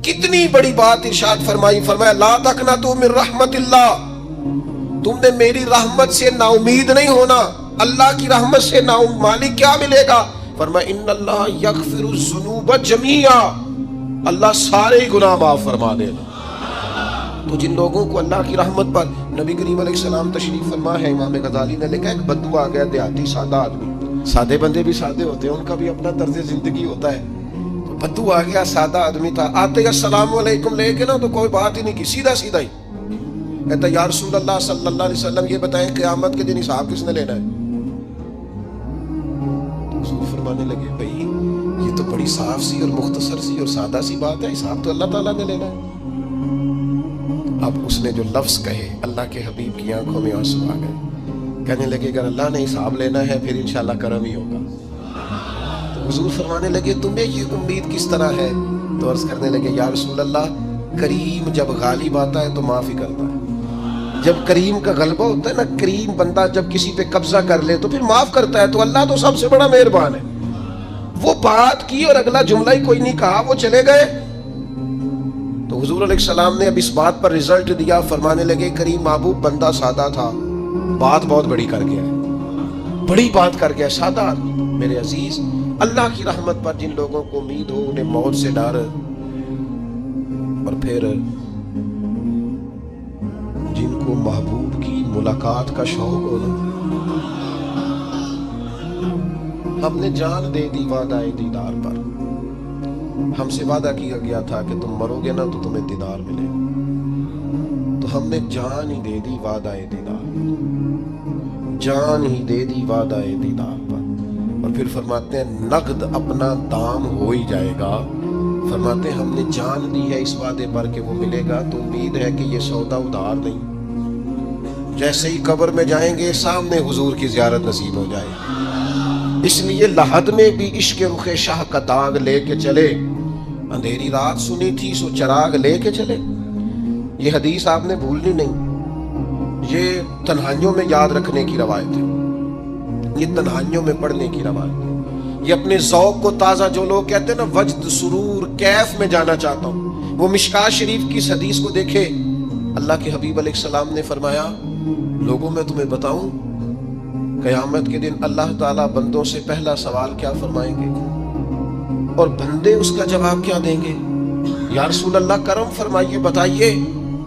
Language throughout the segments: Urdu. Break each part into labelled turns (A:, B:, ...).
A: کتنی بڑی بات ارشاد فرمائی، فرمایا لا تقنطوا من رحمت اللہ، تم نے میری رحمت سے نا امید نہیں ہونا۔ اللہ کی رحمت سے نا مالک کیا ملے گا؟ فرمایا ان اللہ یغفر الذنوب جمیعا، اللہ سارے گناہ معاف فرما دے گا۔ تو جن لوگوں کو اللہ کی رحمت پر، نبی کریم علیہ السلام تشریف فرما ہے، امام غزالی نے لکھا ایک بدو آ گیا دیہاتی سادہ آدمی، سادے بندے بھی سادے ہوتے ہیں، ان کا بھی اپنا طرز زندگی ہوتا ہے، تو بدو آ گیا، سادہ آدمی تھا، آتے ہی السلام علیکم لے کے نا تو کوئی بات ہی نہیں کی، سیدھا سیدھا ہی کہتا یا رسول اللہ صلی اللہ علیہ وسلم یہ بتائیں قیامت کے دن حساب کس نے لینا ہے؟ تو حضور فرمانے لگے بھائی یہ تو بڑی صاف سی اور مختصر سی اور سادہ سی بات ہے، حساب تو اللہ تعالیٰ نے لینا ہے۔ اب اس نے جو لفظ کہے اللہ کے حبیب کی آنکھوں میں آنسو آ گئے، کہنے لگے اگر اللہ نے حساب لینا ہے پھر انشاءاللہ کرم ہی ہوگا۔ تو حضور فرمانے لگے تمہیں یہ امید کس طرح ہے؟ تو عرض کرنے لگے یا رسول اللہ کریم جب غالب آتا ہے تو معاف ہی کرتا ہے، جب کریم کا غلبہ ہوتا ہے نا، کریم بندہ جب کسی پہ قبضہ کر لے تو پھر معاف کرتا ہے، تو اللہ تو سب سے بڑا مہربان ہے۔ وہ بات کی اور اگلا جملہ ہی کوئی نہیں کہا، وہ چلے گئے۔ تو حضور علیہ السلام نے اب اس بات پر رزلٹ دیا، فرمانے لگے کریم محبوب بندہ سادہ تھا، بات بہت بڑی کر گیا ہے، بڑی بات کر گیا، سادہ آدمی۔ میرے عزیز اللہ کی رحمت پر جن لوگوں کو امید ہو، انہیں موت سے ڈر اور پھر جن کو محبوب کی ملاقات کا شوق ہو نا، ہم نے جان دے دی وعدہ دیدار پر، ہم سے وعدہ کیا گیا تھا کہ تم مرو گے نا تو تمہیں دیدار ملے گا، تو ہم نے جان ہی دے دی وعدہ دیدار پر، جان ہی دے دی وعدہ دیدار پر۔ اور پھر فرماتے ہیں نقد اپنا دام ہو ہی جائے گا، فرماتے ہیں ہم نے جان دی ہے اس وعدے پر کہ وہ ملے گا، تو امید ہے کہ یہ سودا ادھار نہیں، جیسے ہی قبر میں جائیں گے سامنے حضور کی زیارت نصیب ہو جائے گی۔ اس لیے لحد میں بھی عشق رخ شاہ کا داغ لے کے چلے، اندھیری رات سنی تھی سو چراغ لے کے چلے۔ یہ حدیث آپ نے بھولنی نہیں، یہ تنہائیوں میں یاد رکھنے کی روایت ہے، یہ تنہائیوں میں پڑھنے کی روایت ہے۔ یہ اپنے ذوق کو تازہ، جو لوگ کہتے ہیں نا وجد سرور کیف میں جانا چاہتا ہوں، وہ مشکات شریف کی اس حدیث کو دیکھے۔ اللہ کے حبیب علیہ السلام نے فرمایا لوگوں میں تمہیں بتاؤں قیامت کے دن اللہ تعالیٰ بندوں سے پہلا سوال کیا فرمائیں گے اور بندے اس کا جواب کیا دیں گے؟ یا رسول اللہ کرم فرمائیے بتائیے۔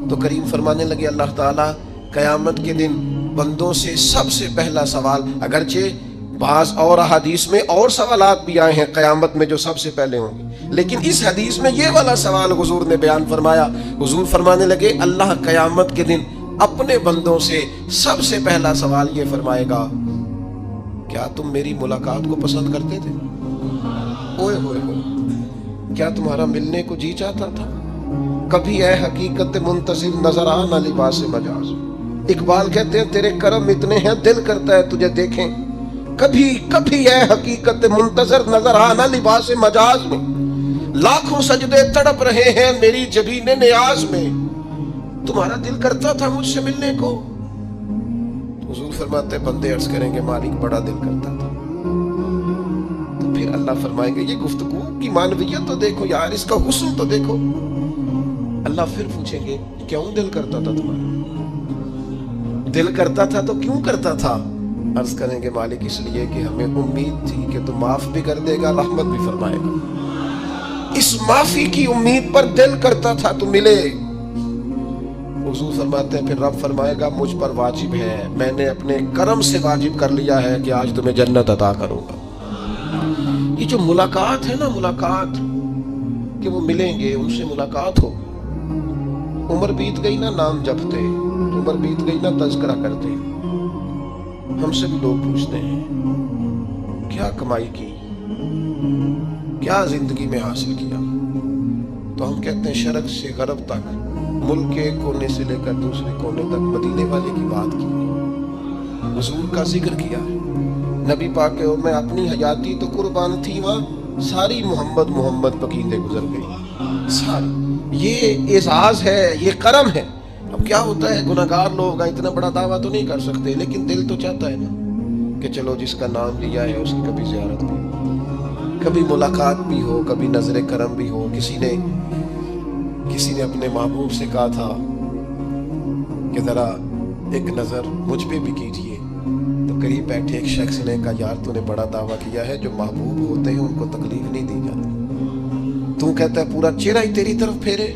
A: تو کریم فرمانے لگے اللہ تعالیٰ قیامت کے دن بندوں سے سب سے پہلا سوال، اگرچہ بعض اور احادیث میں اور سوالات بھی آئے ہیں قیامت میں جو سب سے پہلے ہوں گے، لیکن اس حدیث میں یہ والا سوال حضور نے بیان فرمایا۔ حضور فرمانے لگے اللہ قیامت کے دن اپنے بندوں سے سب سے پہلا سوال یہ فرمائے گا کیا تم میری ملاقات کو پسند کرتے تھے؟ اوئے ہوئے ہوئے، کیا تمہارا ملنے کو جی چاہتا تھا؟ کبھی اے حقیقت منتظر نظر آنا لباس مجاز۔ اقبال کہتے ہیں تیرے کرم اتنے ہیں دل کرتا ہے تجھے دیکھیں، کبھی کبھی اے حقیقت منتظر نظر آنا لباس مجاز میں، لاکھوں سجدے تڑپ رہے ہیں میری جبین نیاز میں، تمہارا دل کرتا تھا مجھ سے ملنے کو؟ حضور فرماتے بندے عرض کریں گے مالک بڑا دل کرتا تھا۔ تو پھر اللہ فرمائیں گے یہ گفتگو کی معنویت تو دیکھو یار، اس کا حسن تو دیکھو۔ اللہ پھر پوچھیں گے کیوں دل کرتا تھا تمہارا؟ دل کرتا تھا تو کیوں کرتا تھا؟ عرض کریں گے مالک اس لیے کہ ہمیں امید تھی کہ تم معاف بھی کر دے گا، رحمت بھی فرمائے گا، اس معافی کی امید پر دل کرتا تھا تو ملے۔ حضور فرماتے ہیں پھر رب فرمائے گا مجھ پر واجب ہے، میں نے اپنے کرم سے واجب کر لیا ہے کہ آج تمہیں جنت عطا کروں گا۔ یہ جو ملاقات ہے نا، ملاقات کہ وہ ملیں گے، ان سے ملاقات ہو۔ عمر بیت گئی نا نام جپتے، عمر بیت گئی نا تذکرہ کرتے، ہم سے بھی لوگ پوچھتے ہیں کیا کمائی کی، کیا زندگی میں حاصل کیا، تو ہم کہتے ہیں شرق سے غرب تک، ملک کے کونے سے لے کر دوسرے کونے تک مدینے والے کی بات کی، حضور کا ذکر کیا، نبی پاک میں اپنی حیاتی تو قربان تھی، وہاں ساری محمد محمد پکیلے گزر گئی ساری۔ یہ اعزاز ہے، یہ کرم ہے۔ اب کیا ہوتا ہے گناہگار لوگ اتنا بڑا دعویٰ تو نہیں کر سکتے، لیکن دل تو چاہتا ہے نا کہ چلو جس کا نام لیا ہے اس کی کبھی زیارت بھی، کبھی ملاقات بھی ہو، کبھی نظر کرم بھی ہو، کسی نے کسی نے اپنے محبوب سے کہا تھا کہ ذرا ایک نظر مجھ پہ بھی کیجئے، تو قریب بیٹھے ایک شخص نے کہا یار تو نے بڑا دعویٰ کیا ہے، جو محبوب ہوتے ہیں ان کو تکلیف نہیں دی جاتی، تو کہتا ہے پورا چہرہ ہی تیری طرف پھیرے۔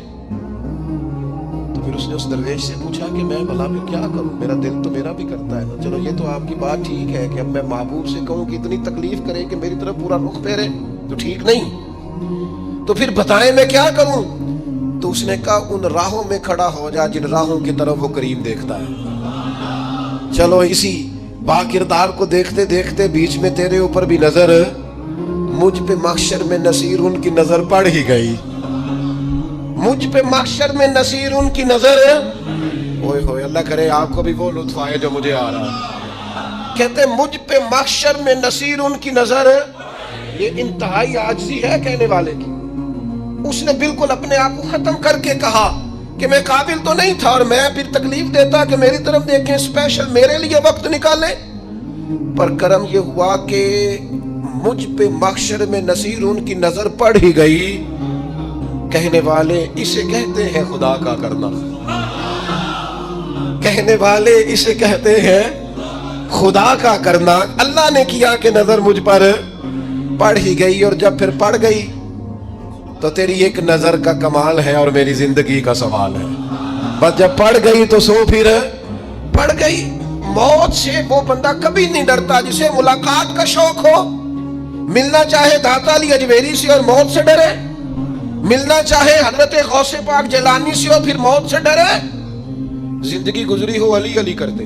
A: تو پھر اس نے اس درویش سے پوچھا کہ میں بھلا بھی کیا کروں، میرا دل تو میرا بھی کرتا ہے نا، چلو یہ تو آپ کی بات ٹھیک ہے کہ اب میں محبوب سے کہوں کہ اتنی تکلیف کرے کہ میری طرف پورا رخ پھیرے تو ٹھیک نہیں، تو پھر بتائیں میں کیا کروں؟ تو اس نے کہا ان راہوں میں کھڑا ہو جا جن راہوں کی طرف وہ کریم دیکھتا ہے۔ چلو اسی با کردار کو دیکھتے دیکھتے بیچ میں تیرے اوپر بھی نظر، مجھ پہ محشر میں نصیر ان کی نظر پڑ ہی گئی، مجھ پہ محشر میں نصیر ان کی نظر، اوئے ہوئے اللہ کرے آپ کو بھی وہ لطف آئے جو مجھے آ رہا۔ کہتے مجھ پہ محشر میں نصیر ان کی نظر، یہ انتہائی عاجزی ہے کہنے والے کی۔ اس نے بالکل اپنے آپ کو ختم کر کے کہا کہ میں قابل تو نہیں تھا، اور میں پھر تکلیف دیتا کہ میری طرف دیکھیں، اسپیشل میرے لیے وقت نکالیں، پر کرم یہ ہوا کہ مجھ پہ محشر میں نصیر ان کی نظر پڑ ہی گئی۔ کہنے والے اسے کہتے ہیں خدا کا کرنا، کہنے والے اسے کہتے ہیں خدا کا کرنا۔ اللہ نے کیا کہ نظر مجھ پر پڑ ہی گئی، اور جب پھر پڑ گئی تو تیری ایک نظر کا کمال ہے اور میری زندگی کا سوال ہے، بس جب پڑ گئی تو سو پھر پڑ گئی۔ موت سے وہ بندہ کبھی نہیں ڈرتا جسے ملاقات کا شوق ہو، ملنا چاہے داتا علی اجمیری سے اور موت سے ڈرے، ملنا چاہے حضرت غوث پاک جیلانی سے اور پھر موت سے ڈرے، زندگی گزری ہو علی علی کرتے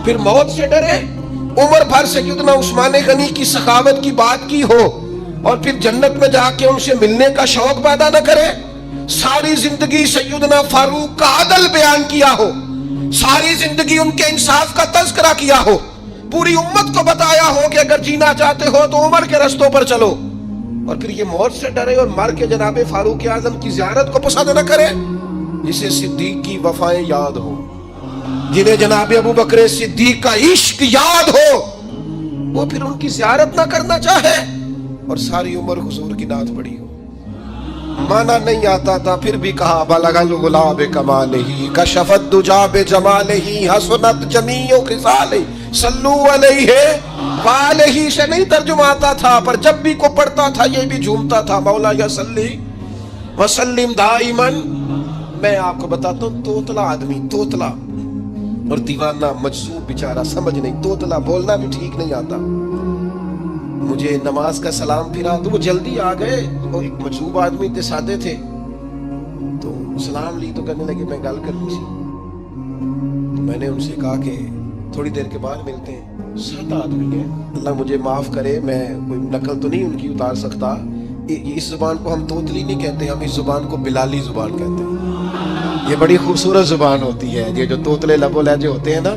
A: پھر موت سے ڈرے، عمر بھر سیدنا عثمان غنی کی سخاوت کی بات کی ہو اور پھر جنت میں جا کے ان سے ملنے کا شوق پیدا نہ کرے، ساری زندگی سیدنا فاروق کا عدل بیان کیا ہو، ساری زندگی ان کے انصاف کا تذکرہ کیا ہو، پوری امت کو بتایا ہو کہ اگر جینا چاہتے ہو تو عمر کے رستوں پر چلو، اور پھر یہ موت سے ڈرے اور مر کے جناب فاروق اعظم کی زیارت کو پسند نہ کرے، جسے صدیق کی وفائیں یاد ہو، جنہیں جناب ابو بکر صدیق کا عشق یاد ہو، وہ پھر ان کی زیارت نہ کرنا چاہے اور ساری عمر حضور کی نعت پڑھی ہو۔ مانا نہیں آتا تھا پھر بھی کہا بلغ الغلا بکمالہ کشف الدجا بجمالہ حسنت جمیع خصالہ صلو علیہ وآلہ سے نہیں ترجمہ آتا تھا، پر جب بھی کو پڑھتا تھا یہ بھی جھومتا تھا، مولا یا صلی وسلم دائماً۔ میں آپ کو بتاتا ہوں توتلا آدمی، توتلا اور دیوانہ مجذوب بیچارہ، سمجھ نہیں، توتلا بولنا بھی ٹھیک نہیں آتا، مجھے نماز کا سلام پھرا تو وہ جلدی آ گئے، اور ایک مجذوب آدمی تھے، سادے تھے، تو سلام لی تو کہنے لگے میں گل کرنی سی، تو میں نے ان سے کہا کہ تھوڑی دیر کے بعد ملتے ہیں، سادہ آدمی ہے، اللہ مجھے معاف کرے، میں کوئی نقل تو نہیں ان کی اتار سکتا، اس زبان کو ہم توتلی نہیں کہتے، ہم اس زبان کو بلالی زبان کہتے ہیں، یہ بڑی خوبصورت زبان ہوتی ہے، یہ جو توتلے لب و لہجے ہوتے ہیں نا،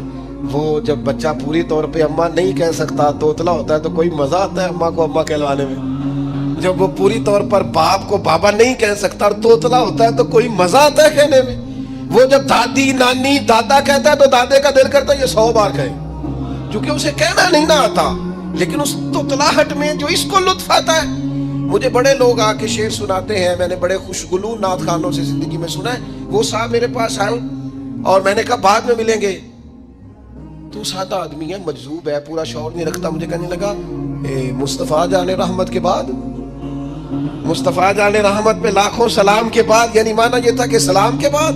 A: وہ جب بچہ پوری طور پہ اماں نہیں کہہ سکتا، توتلا ہوتا ہے، تو کوئی مزہ آتا ہے اماں کو اماں کہلوانے میں، جب وہ پوری طور پر باپ کو بابا نہیں کہہ سکتا اور توتلا ہوتا ہے تو کوئی مزہ آتا ہے کہنے میں، وہ جب دادی نانی دادا کہتا ہے تو دادے کا دل کرتا ہے یہ 100 بار کہے، کیونکہ اسے کہنا نہیں نہ آتا، لیکن اس توتلاہٹ میں جو اس کو لطف آتا ہے۔ مجھے بڑے لوگ آ کے شعر سناتے ہیں، میں نے بڑے خوشگلو نعت خوانوں سے زندگی میں سنا ہے، وہ صاحب میرے پاس آئے اور میں نے کہا بعد میں ملیں گے، تو سادہ آدمی ہے، مجذوب ہے، پورا شعور نہیں رکھتا، مجھے کہنے لگا مصطفیٰ جان رحمت کے بعد، مصطفیٰ جان رحمت پہ لاکھوں سلام کے بعد، یعنی مانا یہ تھا کہ سلام کے بعد،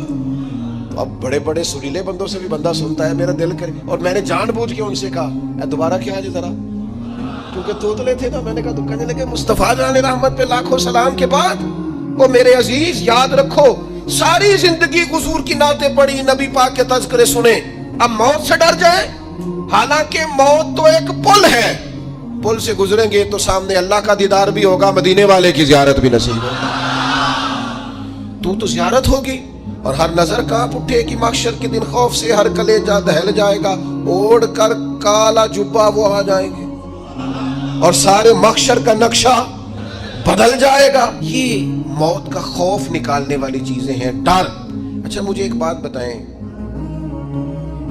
A: تو اب بڑے بڑے سریلے بندوں سے بھی بندہ سنتا ہے، میرا دل کرے، اور میں نے جان بوجھ کے ان سے کہا دوبارہ کیا جی ذرا، کیونکہ توتلے تھے نا، میں نے کہا تو کہنے لگے مصطفیٰ جان رحمت پہ لاکھوں سلام کے بعد، وہ میرے عزیز یاد رکھو ساری زندگی حضور کی نعتیں پڑھی، نبی پاک کے تذکرے سنے، اب موت سے ڈر جائے، حالانکہ موت تو ایک پل ہے، پل سے گزریں گے تو سامنے اللہ کا دیدار بھی ہوگا، مدینے والے کی زیارت بھی نصیب ہوگی، تو زیارت ہوگی، اور ہر نظر کانپ اٹھے گی محشر کے دن، خوف سے ہر کلیجہ دہل جائے گا، اوڑھ کر کالا جبہ وہ آ جائیں گے اور سارے محشر کا نقشہ بدل جائے گا۔ یہ موت کا خوف نکالنے والی چیزیں ہیں، ڈر۔ اچھا مجھے ایک بات بتائیں،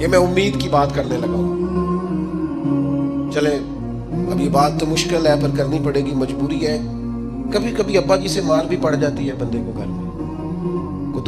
A: یہ میں امید کی بات کرنے لگا ہوں، چلیں اب یہ بات تو مشکل ہے پر کرنی پڑے گی، مجبوری ہے، کبھی کبھی ابا جی سے مار بھی پڑ جاتی ہے بندے کو گھر میں،